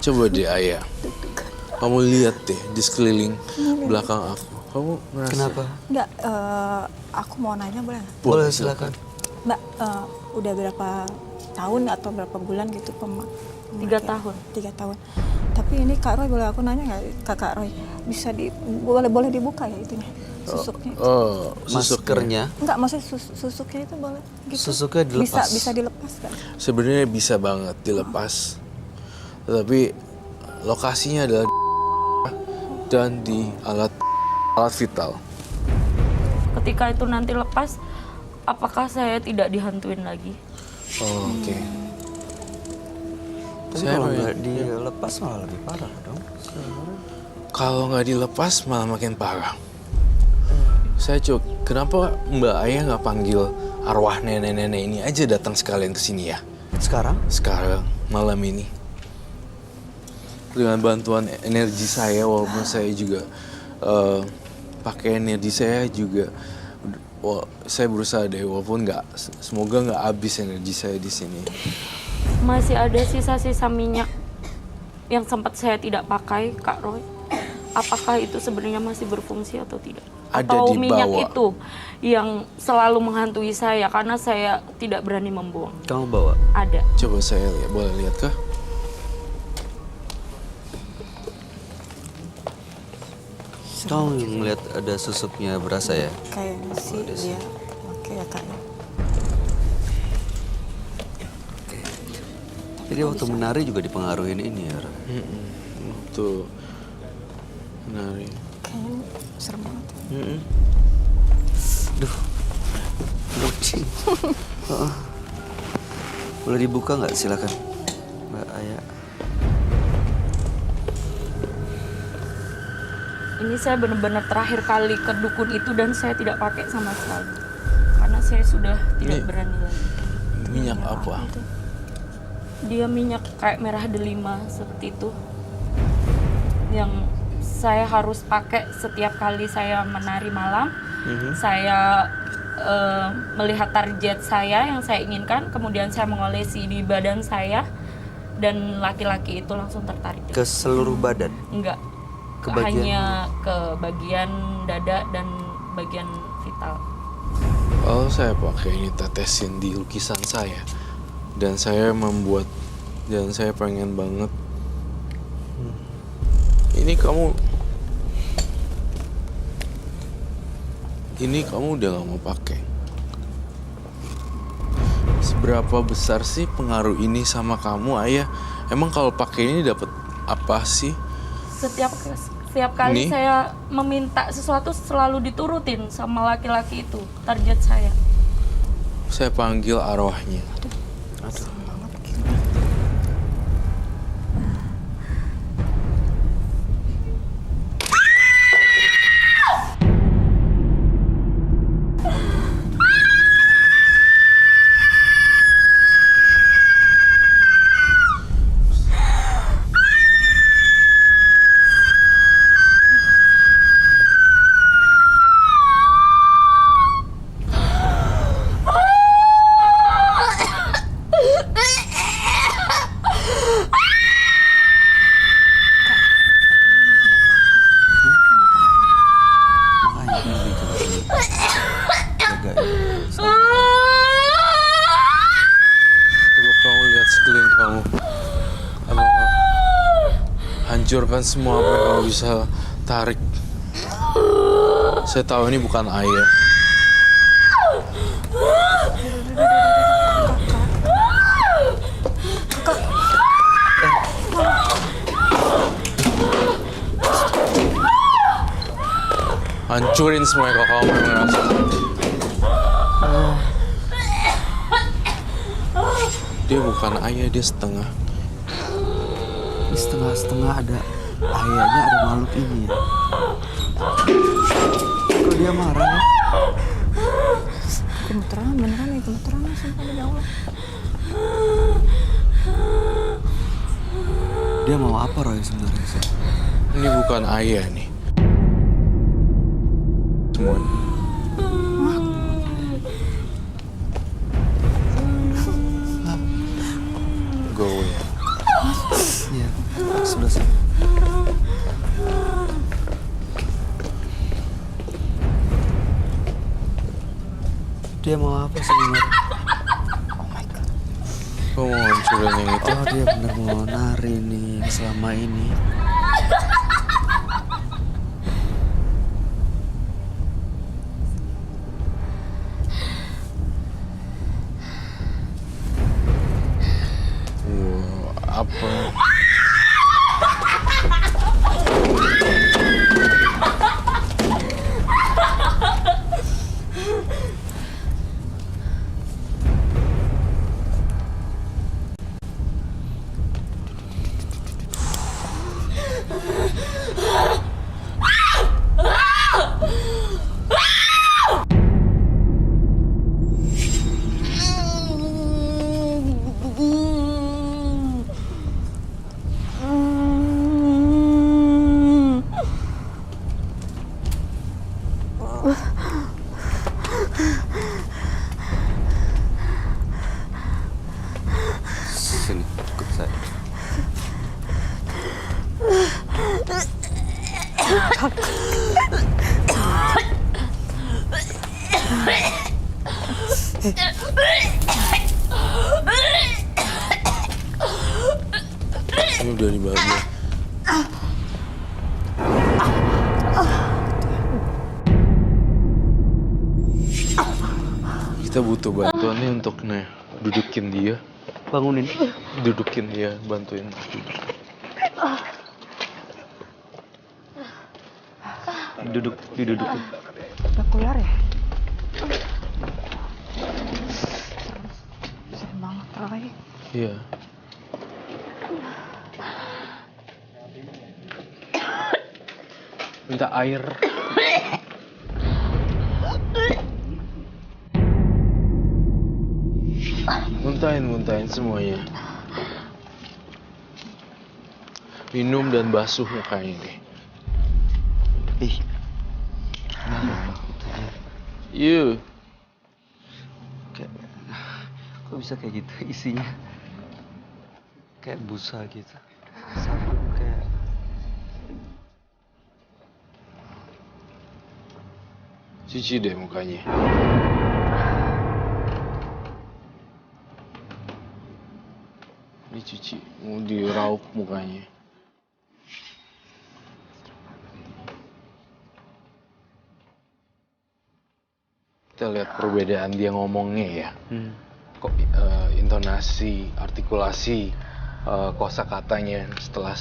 Coba deh Ayah, kamu lihat deh di sekeliling belakang aku. Kamu ngerasa? Kenapa? Enggak, aku mau nanya boleh nggak? Boleh, silakan. Mbak, udah berapa tahun atau berapa bulan gitu 3 tahun. 3 tahun. Tapi ini Kak Roy, boleh aku nanya nggak, Kak Roy? Bisa boleh dibuka ya itunya, susuknya? Susuknya. Maskernya, Enggak, maksudnya susuknya itu boleh gitu? susuknya dilepas. Bisa dilepas kan? Sebenarnya bisa banget dilepas. Tetapi lokasinya adalah dan di alat vital. Ketika itu nanti lepas, apakah saya tidak dihantuin lagi? Oh, oke. Tapi Saya kalau mau- nggak dilepas malah lebih parah dong. Kalau nggak dilepas malah makin parah. Saya coba, kenapa Mbak Ayah nggak panggil arwah nenek-nenek ini aja datang sekalian ke sini ya? Sekarang? Sekarang, malam ini. Dengan bantuan energi saya, walaupun saya juga pakai energi saya juga, saya berusaha deh, walaupun nggak, semoga nggak habis energi saya di sini. Masih ada sisa-sisa minyak yang sempat saya tidak pakai, Kak Roy. Apakah itu sebenarnya masih berfungsi atau tidak? Ada Atau di minyak bawah. itu yang selalu menghantui saya karena saya tidak berani membuang? Kamu bawa? Ada. Coba saya lihat, boleh lihat kah? Kamu ngeliat ada susuknya berasa ya? Kayaknya sih dia. Oke ya Kak ya. Jadi waktu menari juga dipengaruhin ini ya? Ra? Tuh, menari. Kayaknya serem banget. Duh, lucu. Boleh dibuka nggak? Silakan, Mbak Ayah. Ini saya benar-benar terakhir kali ke dukun itu dan saya tidak pakai sama sekali. Karena saya sudah tidak Ini- berani lagi. Minyak apa? Dia minyak kayak merah delima seperti itu. Yang saya harus pakai setiap kali saya menari malam. Saya melihat target saya yang saya inginkan, kemudian saya mengolesi di badan saya dan laki-laki itu langsung tertarik. Ke seluruh badan. Enggak. Ke bagian- Hanya ke bagian dada dan bagian vital. Kalau saya pakai ini tetesin di lukisan saya, dan saya membuat, dan saya pengen banget. Ini kamu udah gak mau pakai. Seberapa besar sih pengaruh ini sama kamu, Ayah? Emang kalau pakai ini dapat apa sih? Setiap kali Ini? saya meminta sesuatu selalu diturutin sama laki-laki itu, target saya. Saya panggil arwahnya. Makanya ini coba ini. Jaga ini. Coba kamu lihat sekeliling kamu. Apa kamu hancurkan semua apa yang kamu bisa tarik. Saya tahu ini bukan Ayah. Hancurin semuanya kalau kamu yang ngerasa. Dia bukan Ayah, dia setengah. Di setengah-setengah ada ayahnya, ada makhluk ini ya. Kok dia marah ya? Gemeteran, beneran nih gemeteran sumpah demi Allah. Dia mau apa Roy sebenarnya sih? Ini bukan Ayah nih. Semuanya. Go away. Iya. Dia mau apa sebenarnya? Oh my god. Kok mau ngancurin yang itu? Oh dia bener mau nari nih selama ini. Apa? Sini, ikut saya. Ini udah dibawa. Kita butuh bantuan nih untuk dudukin dia. Bangunin. Dudukin dia, bantuin. Didudukin. Udah keluar ya? Serem banget Roy. Iya. Minta air. Muntahin semuanya. Minum dan basuh mukanya nih. Ih. Iya. Kayak, kok bisa kayak gitu isinya? Kayak busa gitu. Sabun kayak. Cuci deh mukanya. Dicuci, mau diraup mukanya. Kita lihat perbedaan dia ngomongnya ya. Kok intonasi, artikulasi, kosakatanya setelah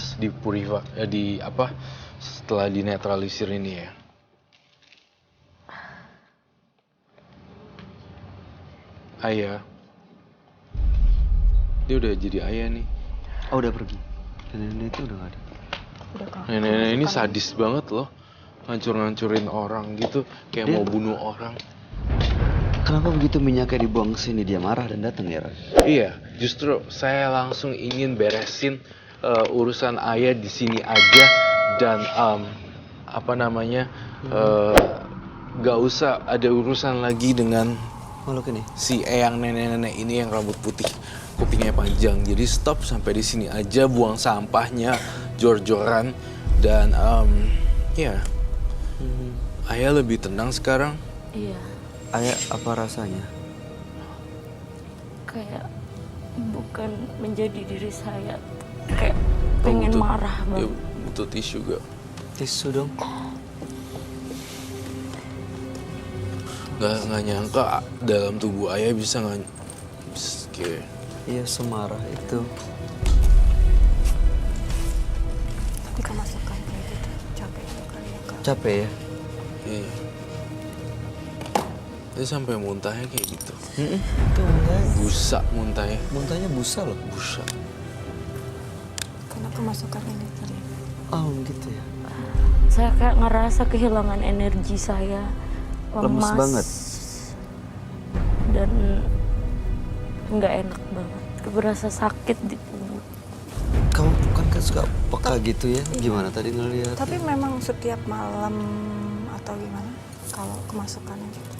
setelah dinetralisir ini ya. Ayah. Dia udah jadi ayah nih. Oh udah pergi. Nenek itu udah gak ada. Udah kak. Nenek ini sadis banget loh. Hancur-hancurin orang gitu. Kayak Dia- mau bunuh orang. Kenapa begitu minyaknya dibuang ke sini dia marah dan datang ya Ran? Iya, justru saya langsung ingin beresin urusan ayah di sini aja. Dan gak usah ada urusan lagi dengan Makhluk ini. si eyang nenek-nenek ini yang rambut putih, kupingnya panjang. Jadi stop sampai di sini aja, buang sampahnya jor-joran dan ya ayah lebih tenang sekarang. Iya, Ayah apa rasanya? kayak bukan menjadi diri saya. Kayak pengen marah Ya, banget. butuh tisu gak? Tisu dong. Nggak nyangka dalam tubuh ayah bisa kayak Iya semarah itu. Tapi kemasukan kayak gitu. Capek juga ya kak. Capek ya? iya. Dia sampai muntahnya kayak gitu. Itu muntahnya. Busa muntahnya. Muntahnya busa loh. Busa. Karena kemasukan ini tadi. Oh gitu ya. Saya kayak ngerasa kehilangan energi saya. Lemes banget. Dan nggak enak banget. Berasa sakit di tubuh. Kamu bukan kan suka peka gitu ya? Gimana tadi ngeliat? Tapi memang setiap malam atau gimana? Kalau kemasukannya gitu.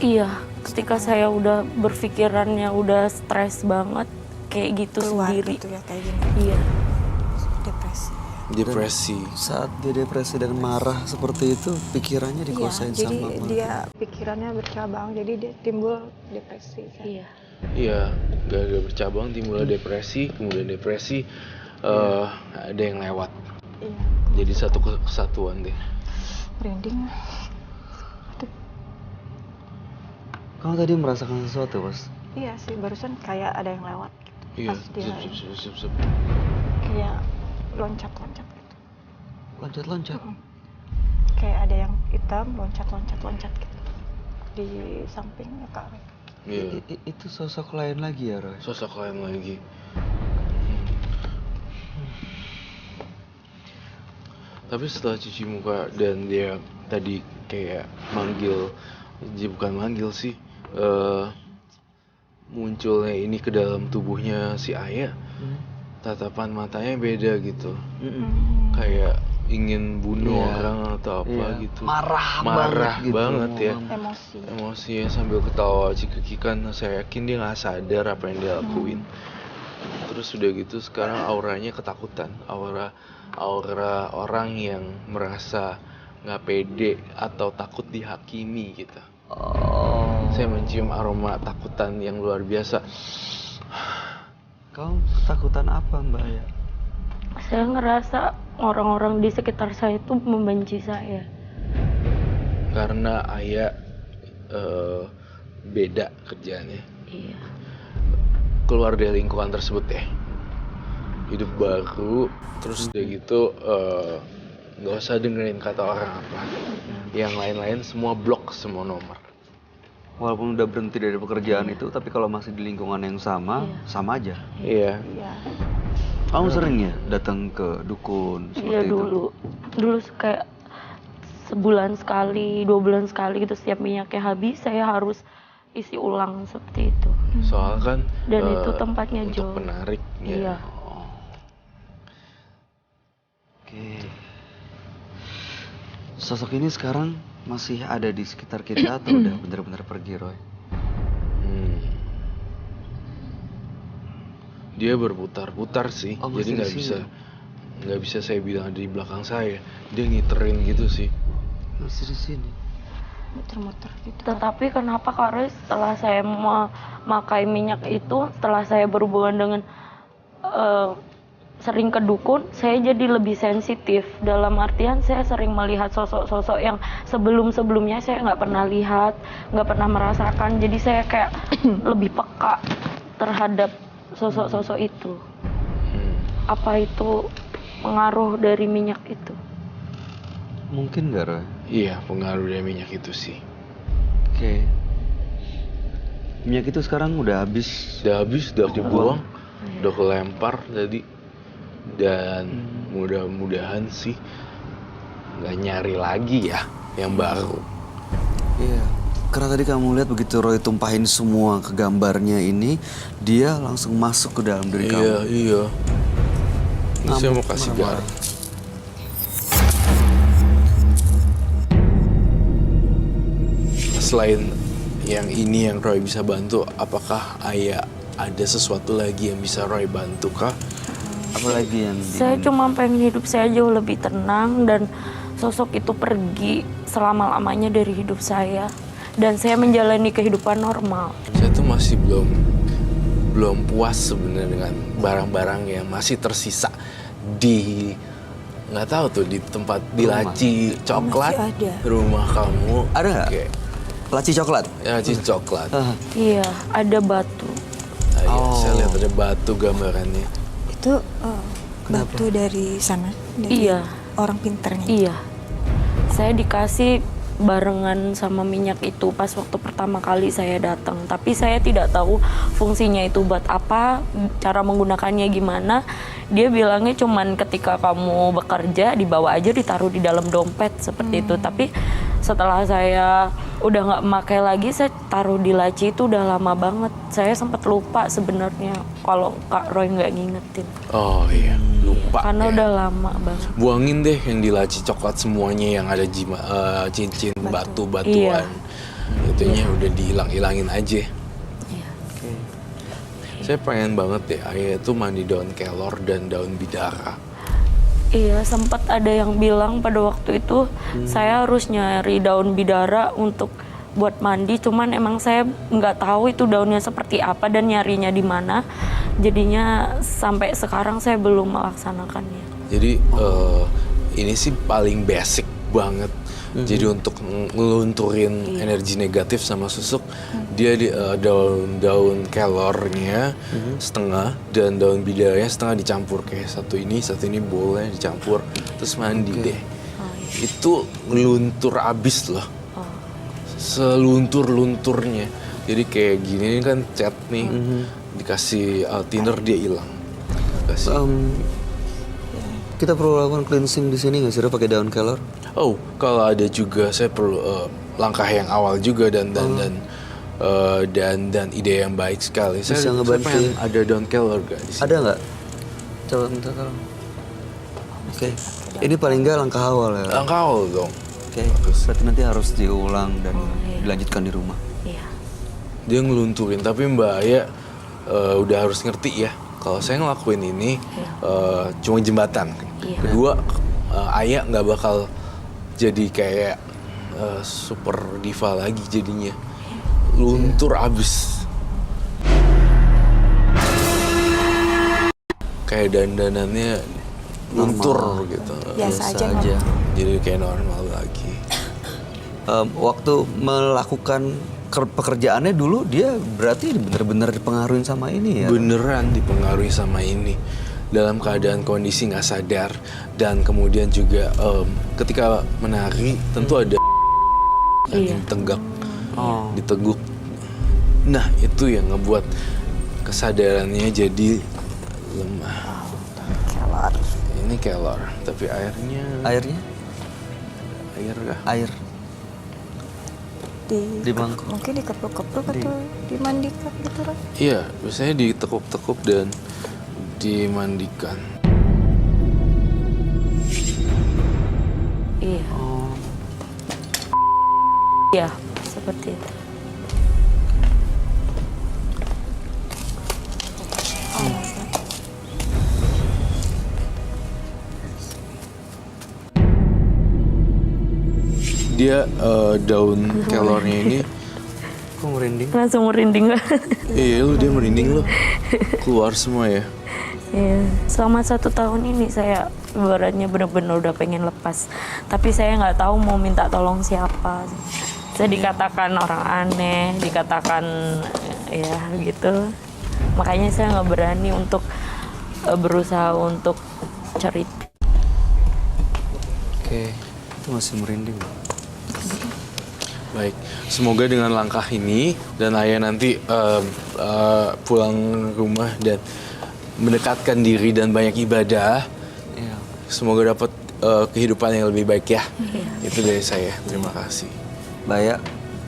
Iya, ketika saya udah berpikirannya udah stres banget, kayak gitu Keluar sendiri. gitu ya kayak gini. Iya, Depresi. depresi. Saat dia depresi dan marah seperti itu, pikirannya Iya, dikuasain jadi sama marah. dia pikirannya bercabang, jadi dia timbul depresi. Kan? Iya. Iya, gara-gara bercabang timbul depresi, kemudian depresi ada yang lewat. Iya, Jadi satu kesatuan deh. merinding. Aduh, Kamu tadi merasakan sesuatu, Bos? iya sih, barusan kayak ada yang lewat. Gitu. Iya, Pas dia sup. kayak loncat-loncat gitu. Loncat-loncat. Kayak ada yang hitam loncat-loncat gitu. Di sampingnya Kak Roy. Iya, Itu sosok lain lagi ya, Roy? sosok lain lagi. Tapi setelah cuci muka dan dia tadi kayak manggil, bukan manggil sih, munculnya ini ke dalam tubuhnya si Ayah, tatapan matanya beda gitu, kayak ingin bunuh Iya. orang atau apa Iya. gitu. Marah banget banget gitu. ya. Emosi. Emosinya sambil ketawa cikikikan, saya yakin dia nggak sadar apa yang dia lakuin. Terus udah gitu sekarang auranya ketakutan, aura orang yang merasa nggak pede atau takut dihakimi gitu. Oh. Saya mencium aroma takutan yang luar biasa. Kamu ketakutan apa, Mbak ya? Saya ngerasa orang-orang di sekitar saya itu membenci saya. Karena Ayah beda kerjaannya. Iya. Keluar dari lingkungan tersebut ya, hidup baru, terus udah gitu nggak usah dengerin kata orang apa, yang lain-lain semua blok semua nomor. Walaupun udah berhenti dari pekerjaan itu, tapi kalau masih di lingkungan yang sama, sama aja. Iya. Iya. Kamu sering ya datang ke dukun seperti Iya itu? dulu kayak sebulan sekali, 2 bulan sekali gitu, setiap minyaknya habis saya harus isi ulang seperti itu. Soalnya kan Dan itu tempatnya untuk jauh. penarik Iya. ya. Oke. Sosok ini sekarang masih ada di sekitar kita atau udah benar-benar pergi, Roy? Dia berputar-putar sih, Oh, jadi masih di sini? nggak bisa saya bilang ada di belakang saya. Dia ngiterin gitu sih. Masih di sini. Muter-muter gitu. Tetapi kenapa Kak Roy setelah saya memakai minyak itu, setelah saya berhubungan dengan sering ke dukun, saya jadi lebih sensitif. Dalam artian saya sering melihat sosok-sosok yang sebelum-sebelumnya saya nggak pernah lihat, nggak pernah merasakan. Jadi saya kayak lebih peka terhadap sosok-sosok itu. Apa itu pengaruh dari minyak itu? Mungkin nggak, Roy? Iya, pengaruh dari minyak itu sih. Oke. Minyak itu sekarang udah habis. Udah habis, udah dibuang, udah kelempar tadi. Dan mudah-mudahan sih nggak nyari lagi ya yang baru. Iya. Karena tadi kamu lihat begitu Roy tumpahin semua ke gambarnya ini, dia langsung masuk ke dalam diri kamu. Iya. Ini saya mau kasih marah-marah. garam. Selain yang ini yang Roy bisa bantu, apakah Ayah ada sesuatu lagi yang bisa Roy bantu kah? Apalagi yang Saya cuma pengen hidup saya jauh lebih tenang dan sosok itu pergi selama-lamanya dari hidup saya. Dan saya menjalani kehidupan normal. Saya tuh masih belum puas sebenarnya dengan barang-barang yang masih tersisa di, nggak tahu tuh, di tempat di Rumah. laci coklat Masih ada. rumah kamu. Ada nggak? Oke. laci coklat. Ya, laci coklat. Iya, ada batu. Iya, Oh. saya lihat ada batu gambarannya. Itu batu dari sana, dari Iya. orang pinternya. Iya. Saya dikasih barengan sama minyak itu pas waktu pertama kali saya datang. Tapi saya tidak tahu fungsinya itu buat apa, cara menggunakannya gimana. Dia bilangnya cuman ketika kamu bekerja dibawa aja, ditaruh di dalam dompet seperti itu. Tapi setelah saya udah nggak memakai lagi, saya taruh di laci itu udah lama banget. Saya sempat lupa sebenarnya kalau Kak Roy nggak ngingetin. Oh iya, lupa. Karena ya. udah lama banget. Buangin deh yang di laci coklat semuanya yang ada cincin batu-batuan. Itunya udah dihilang-hilangin aja. Iya. Saya pengen banget deh Ayah tuh mandi daun kelor dan daun bidara. Iya, sempat ada yang bilang pada waktu itu saya harus nyari daun bidara untuk buat mandi, cuman emang saya nggak tahu itu daunnya seperti apa dan nyarinya di mana. Jadinya sampai sekarang saya belum melaksanakannya. Jadi ini sih paling basic banget. Jadi untuk ngelunturin energi negatif sama susuk, dia di daun kelornya setengah dan daun bidaranya setengah dicampur, kayak satu ini boleh dicampur terus mandi deh. Itu ngeluntur abis loh. Seluntur-lunturnya. Jadi kayak gini kan cat nih, dikasih thinner dia hilang. Kita perlu lakukan cleansing di sini nggak sih, pakai daun kelor? Oh, kalau ada juga saya perlu langkah yang awal juga dan ide yang baik sekali. Bisa Saya ngebantu pengen ya? ada daun kelor gak di sini? Ada nggak? Coba minta tolong. Oke, ini paling nggak langkah awal ya. Langkah awal dong. Oke, berarti nanti harus diulang dan dilanjutkan di rumah. Iya. Dia ngelunturin, tapi Mbak Aya udah harus ngerti ya. Kalau saya ngelakuin ini cuma jembatan. Iya. Kedua, Aya nggak bakal jadi kayak super diva lagi jadinya. Luntur abis. Kayak dandanannya luntur gitu. Biasa aja. Jadi kayak normal lagi. Waktu melakukan pekerjaannya dulu dia berarti benar-benar dipengaruhi sama ini ya? Beneran dipengaruhi sama ini. Dalam keadaan kondisi nggak sadar. Dan kemudian juga ketika menari tentu ada yang ditenggak, diteguk. Nah itu yang ngebuat kesadarannya jadi lemah. Kelor. Ini kelor, tapi airnya... Airnya? Air kah? Air. Di mangkuk. Mungkin dikepruk-kepruk atau dimandikan gitu kan. Iya, biasanya ditekuk-tekuk dan dimandikan. Iya. Iya, seperti itu. Dia daun kelornya ini Kok merinding? Langsung merinding. iya lu dia merinding lu keluar semua ya. Iya. Selama 1 tahun ini saya ibaratnya benar-benar udah pengen lepas, tapi saya nggak tahu mau minta tolong siapa. Saya dikatakan orang aneh, dikatakan ya gitu. Makanya saya nggak berani untuk berusaha untuk cerita. Oke, itu masih merinding. Baik, semoga dengan langkah ini dan Ayah nanti pulang rumah dan mendekatkan diri dan banyak ibadah, Iya. semoga dapat kehidupan yang lebih baik ya. Itu dari saya. Terima kasih. Baya,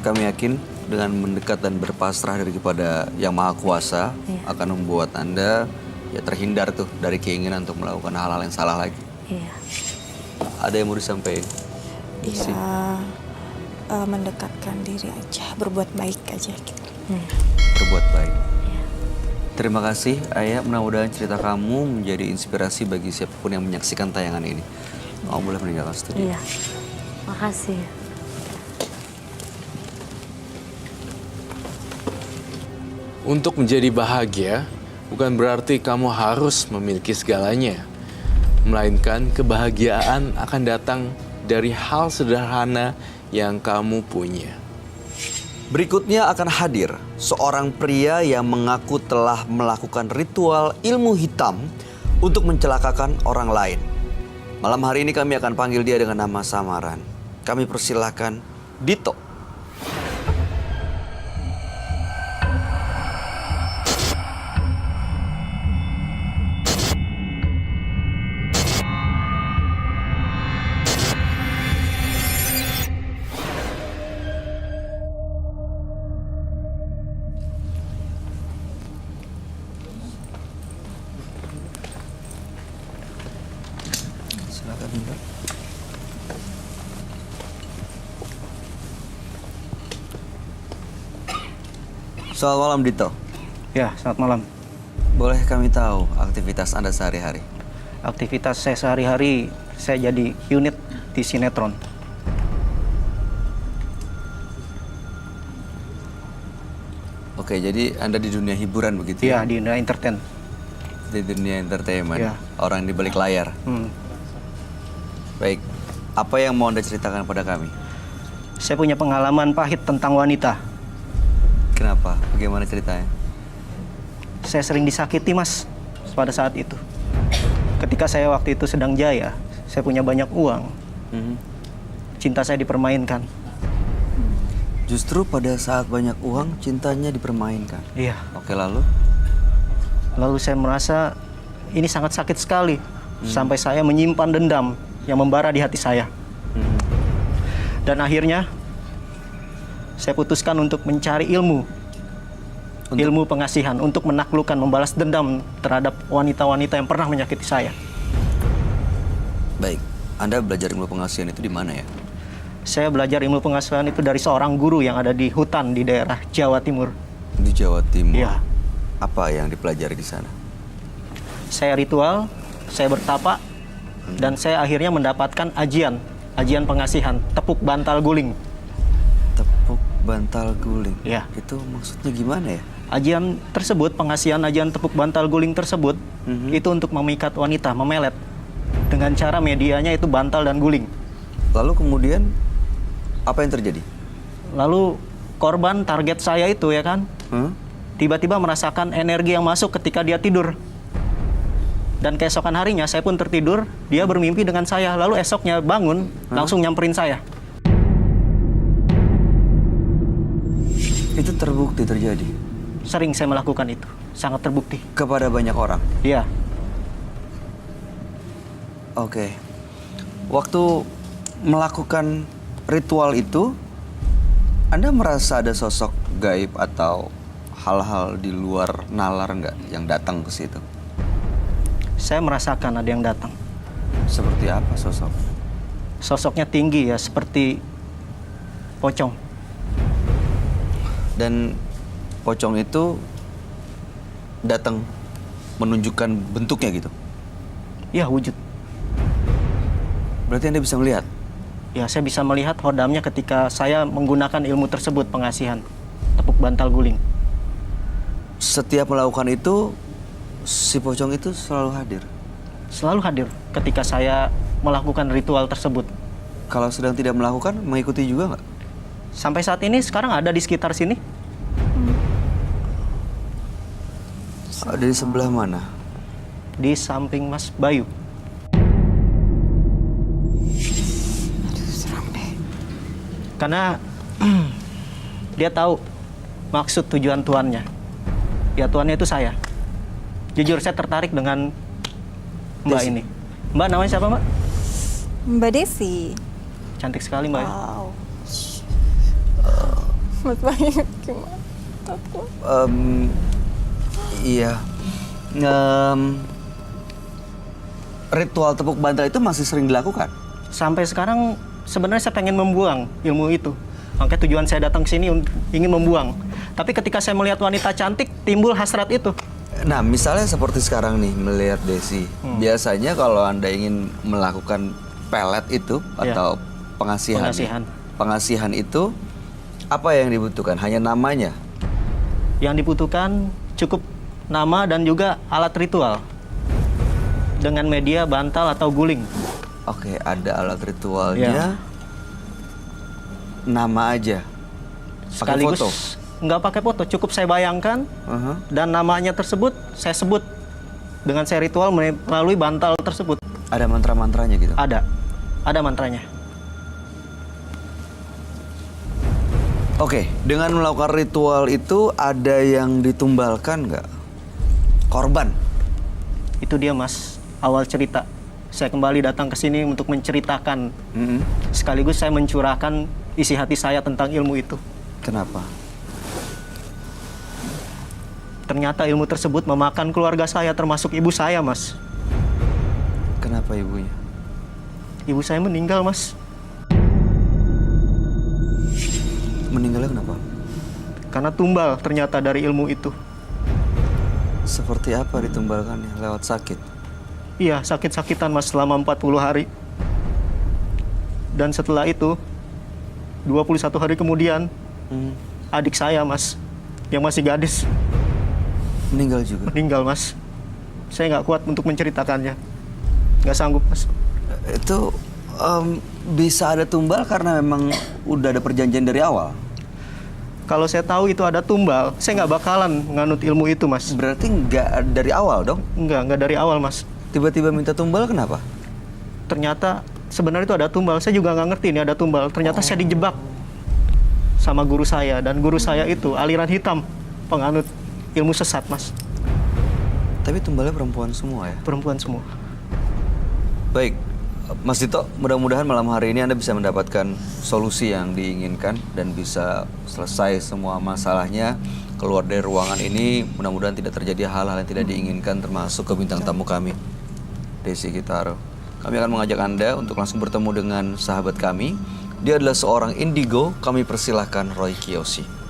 kami yakin dengan mendekat dan berpasrah kepada Yang Maha Kuasa akan membuat Anda ya terhindar tuh dari keinginan untuk melakukan hal-hal yang salah lagi. Iya. Ada yang mau disampaikan? Ya, mendekatkan diri aja, berbuat baik aja gitu. Berbuat baik. Terima kasih Ayah, mudah-mudahan cerita kamu menjadi inspirasi bagi siapapun yang menyaksikan tayangan ini. Kamu boleh meninggalkan studio. Iya. Makasih. Untuk menjadi bahagia, bukan berarti kamu harus memiliki segalanya. Melainkan kebahagiaan akan datang dari hal sederhana yang kamu punya. Berikutnya akan hadir seorang pria yang mengaku telah melakukan ritual ilmu hitam untuk mencelakakan orang lain. Malam hari ini kami akan panggil dia dengan nama samaran. Kami persilahkan Dito. Silakan Mbak. Selamat malam Dito. Ya, selamat malam. Boleh kami tahu aktivitas Anda sehari-hari? Aktivitas saya sehari-hari, saya jadi unit di sinetron. Oke, jadi Anda di dunia hiburan begitu Iya, ya? di dunia entertain. Di dunia entertainment, Iya. orang di balik layar. Baik, apa yang mau Anda ceritakan pada kami? Saya punya pengalaman pahit tentang wanita. Kenapa? Bagaimana ceritanya? Saya sering disakiti, Mas, pada saat itu. Ketika saya waktu itu sedang jaya, saya punya banyak uang. Cinta saya dipermainkan. Justru pada saat banyak uang, cintanya dipermainkan. Iya. Oke, lalu? Lalu saya merasa ini sangat sakit sekali. Sampai saya menyimpan dendam yang membara di hati saya. Dan akhirnya, saya putuskan untuk mencari ilmu. Ilmu pengasihan untuk menaklukkan, membalas dendam terhadap wanita-wanita yang pernah menyakiti saya. Baik, Anda belajar ilmu pengasihan itu di mana ya? Saya belajar ilmu pengasuhan itu dari seorang guru yang ada di hutan di daerah Jawa Timur. Di Jawa Timur? Iya. Apa yang dipelajari di sana? Saya ritual, saya bertapa, dan saya akhirnya mendapatkan ajian pengasihan, tepuk bantal guling. Tepuk bantal guling? Iya. Itu maksudnya gimana ya? Ajian tersebut, pengasihan ajian tepuk bantal guling tersebut, itu untuk memikat wanita, memelet. Dengan cara medianya itu bantal dan guling. Lalu kemudian, apa yang terjadi? Lalu korban target saya itu ya kan, tiba-tiba merasakan energi yang masuk ketika dia tidur. Dan keesokan harinya saya pun tertidur, dia bermimpi dengan saya. Lalu esoknya bangun, langsung nyamperin saya. Itu terbukti terjadi? Sering saya melakukan itu, sangat terbukti. Kepada banyak orang? Iya. Oke. Waktu melakukan ritual itu, Anda merasa ada sosok gaib atau hal-hal di luar nalar nggak yang datang ke situ? Saya merasakan ada yang datang. Seperti apa sosok? Sosoknya tinggi ya, seperti pocong. Dan pocong itu datang menunjukkan bentuknya gitu? Iya, wujud. Berarti Anda bisa melihat? Ya, saya bisa melihat hodamnya ketika saya menggunakan ilmu tersebut, pengasihan, tepuk bantal guling. Setiap melakukan itu, si pocong itu selalu hadir? Selalu hadir ketika saya melakukan ritual tersebut. Kalau sedang tidak melakukan, mengikuti juga nggak? Sampai saat ini sekarang ada di sekitar sini. Dari sebelah mana? Di samping Mas Bayu. Karena dia tahu maksud tujuan tuannya. Ya, tuannya itu saya. Jujur saya tertarik dengan Mbak Desi. ini. Mbak namanya siapa, Mbak? Mbak Desi. Cantik sekali, Mbak. Wow. Mas Bayu gimana? Aku. Iya. Ritual tepuk bantal itu masih sering dilakukan? Sampai sekarang sebenarnya saya pengen membuang ilmu itu. Makanya tujuan saya datang ke sini ingin membuang. Tapi ketika saya melihat wanita cantik, timbul hasrat itu. Nah, misalnya seperti sekarang nih, melihat Desi. Biasanya kalau Anda ingin melakukan pelet itu, Iya. atau pengasihan. Pengasihan. Pengasihan itu, apa yang dibutuhkan? Hanya namanya? Yang dibutuhkan cukup nama dan juga alat ritual. Dengan media bantal atau guling. Oke, ada alat ritualnya. Iya. Nama aja. Pakai Sekaligus foto? nggak pakai foto, cukup saya bayangkan dan namanya tersebut saya sebut dengan saya ritual melalui bantal tersebut. Ada mantra-mantranya gitu? Ada mantranya. Oke, dengan melakukan ritual itu ada yang ditumbalkan nggak? Korban? Itu dia, Mas, awal cerita. Saya kembali datang ke sini untuk menceritakan. Sekaligus saya mencurahkan isi hati saya tentang ilmu itu. Kenapa? Ternyata ilmu tersebut memakan keluarga saya, termasuk ibu saya, Mas. Kenapa ibunya? Ibu saya meninggal, Mas. Meninggalnya kenapa? Karena tumbal ternyata dari ilmu itu. Seperti apa ditumbalkannya? Lewat sakit? Iya, sakit-sakitan Mas selama 40 hari. Dan setelah itu, 21 hari kemudian, adik saya Mas, yang masih gadis, Meninggal juga. meninggal Mas. Saya nggak kuat untuk menceritakannya. Nggak sanggup Mas. Itu bisa ada tumbal karena memang udah ada perjanjian dari awal. Kalau saya tahu itu ada tumbal, saya nggak bakalan nganut ilmu itu Mas. Berarti nggak dari awal dong? Nggak dari awal Mas. Tiba-tiba minta tumbal kenapa? Ternyata sebenarnya itu ada tumbal. Saya juga nggak ngerti ini ada tumbal. Ternyata saya dijebak sama guru saya. Dan guru saya itu aliran hitam, penganut ilmu sesat Mas. Tapi tumbalnya perempuan semua ya? Perempuan semua. Baik, Mas Dito, mudah-mudahan malam hari ini Anda bisa mendapatkan solusi yang diinginkan dan bisa selesai semua masalahnya. Keluar dari ruangan ini, mudah-mudahan tidak terjadi hal-hal yang tidak diinginkan, termasuk ke bintang tamu kami, Desi Kitaro. Kami akan mengajak Anda untuk langsung bertemu dengan sahabat kami. Dia adalah seorang indigo, kami persilahkan Roy Kiyoshi.